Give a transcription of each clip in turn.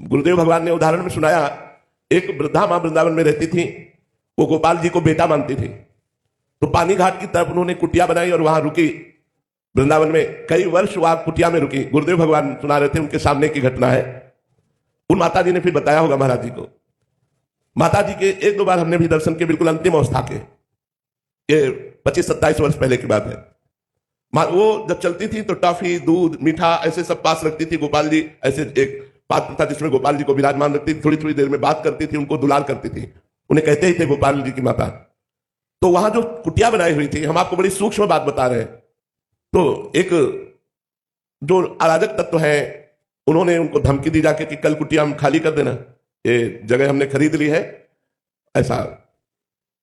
गुरुदेव भगवान ने उदाहरण में सुनाया, एक वृद्धा मां वृंदावन में रहती थी, वो गोपाल जी को बेटा मानती थी। तो पानी घाट की तरफ उन्होंने कुटिया बनाई और वहां रुकी। वृंदावन में कई वर्ष वहां कुटिया में रुकी। गुरुदेव भगवान सुना रहे थे, उनके सामने की घटना है। उन माता जी ने फिर बताया होगा महाराज जी को। माता जी के एक दो बार हमने भी दर्शन के, बिल्कुल अंतिम अवस्था के, ये 25-27 वर्ष पहले की बात है। वो जब चलती थी तो टॉफी, दूध, मीठा ऐसे सब पास रखती थी। गोपाल जी ऐसे एक पात्र था जिसमें गोपाल जी को विराजमान रखती थी। थोड़ी थोड़ी देर में बात करती थी, उनको दुलार करती थी। उन्हें कहते ही थे गोपाल जी की माता। तो वहां जो कुटिया बनाई हुई थी, हम आपको बड़ी सूक्ष्म बात बता रहे हैं। तो एक जो अराजक तत्व है, उन्होंने उनको धमकी दी जाके कि कल कुटिया हम खाली कर देना, ये जगह हमने खरीद ली है ऐसा।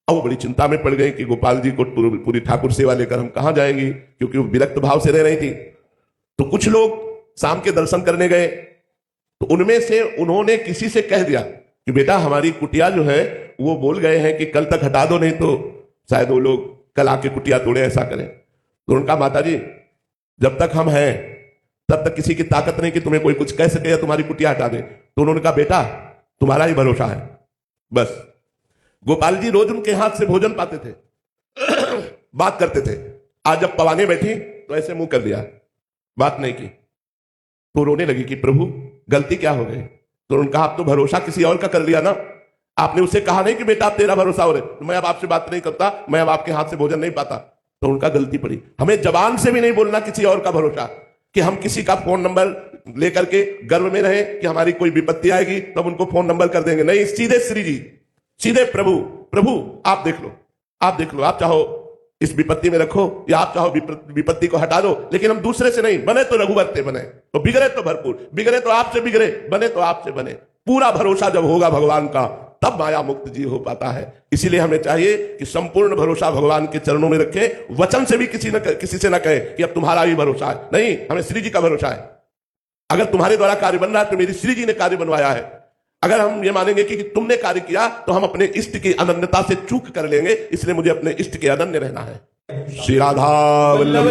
अब वो बड़ी चिंता में पड़ गई कि गोपाल जी को पूरी ठाकुर सेवा लेकर हम कहां जाएंगी, क्योंकि वो विरक्त भाव से रह रही थी। तो कुछ लोग शाम के दर्शन करने गए, तो उनमें से उन्होंने किसी से कह दिया कि बेटा हमारी कुटिया जो है वो बोल गए हैं कि कल तक हटा दो, नहीं तो शायद वो लोग कल आके कुटिया तोड़े, ऐसा करें। तो उनका माता जी जब तक हम हैं तब तक किसी की ताकत नहीं कि तुम्हें कोई कुछ कह सके या तुम्हारी कुटिया हटा दे। तो उन्होंने कहा बेटा तुम्हारा ही भरोसा है बस। गोपाल जी रोज उनके हाथ से भोजन पाते थे, बात करते थे। आज जब पवाने बैठी तो ऐसे मुंह कर दिया, बात नहीं की। तो रोने लगी कि प्रभु गलती क्या हो गई। तो उन्होंने कहा आप तो भरोसा किसी और का कर लिया ना, आपने उसे कहा नहीं कि बेटा आप तेरा भरोसा हो रहे, तो मैं अब आपसे बात नहीं करता, मैं अब आपके हाथ से भोजन नहीं पाता। तो उनका गलती पड़ी। हमें जबान से भी नहीं बोलना किसी और का भरोसा, कि हम किसी का फोन नंबर लेकर के गर्व में रहे कि हमारी कोई विपत्ति आएगी तब तो उनको फोन नंबर कर देंगे। नहीं, सीधे श्री जी, सीधे प्रभु, प्रभु आप देख लो, आप देख लो, आप चाहो इस विपत्ति में रखो या आप चाहो विपत्ति को हटा दो, लेकिन हम दूसरे से नहीं। बने तो रघुवरते बने, तो बिगड़े तो भरपूर, बिगड़े तो आपसे बिगड़े, बने तो आपसे बने। पूरा भरोसा जब होगा भगवान का, तब माया मुक्त जी हो पाता है। इसीलिए हमें चाहिए कि संपूर्ण भरोसा भगवान के चरणों में रखें। वचन से भी किसी से ना कहे कि अब तुम्हारा ही भरोसा है, नहीं, हमें श्री जी का भरोसा है। अगर तुम्हारे द्वारा कार्य बन रहा है तो मेरी श्री जी ने कार्य बनवाया है। अगर हम ये मानेंगे कि तुमने कार्य किया तो हम अपने इष्ट की अनन्यता से चूक कर लेंगे। इसलिए मुझे अपने इष्ट के अनन्य रहना है। श्री राधा वल्लभ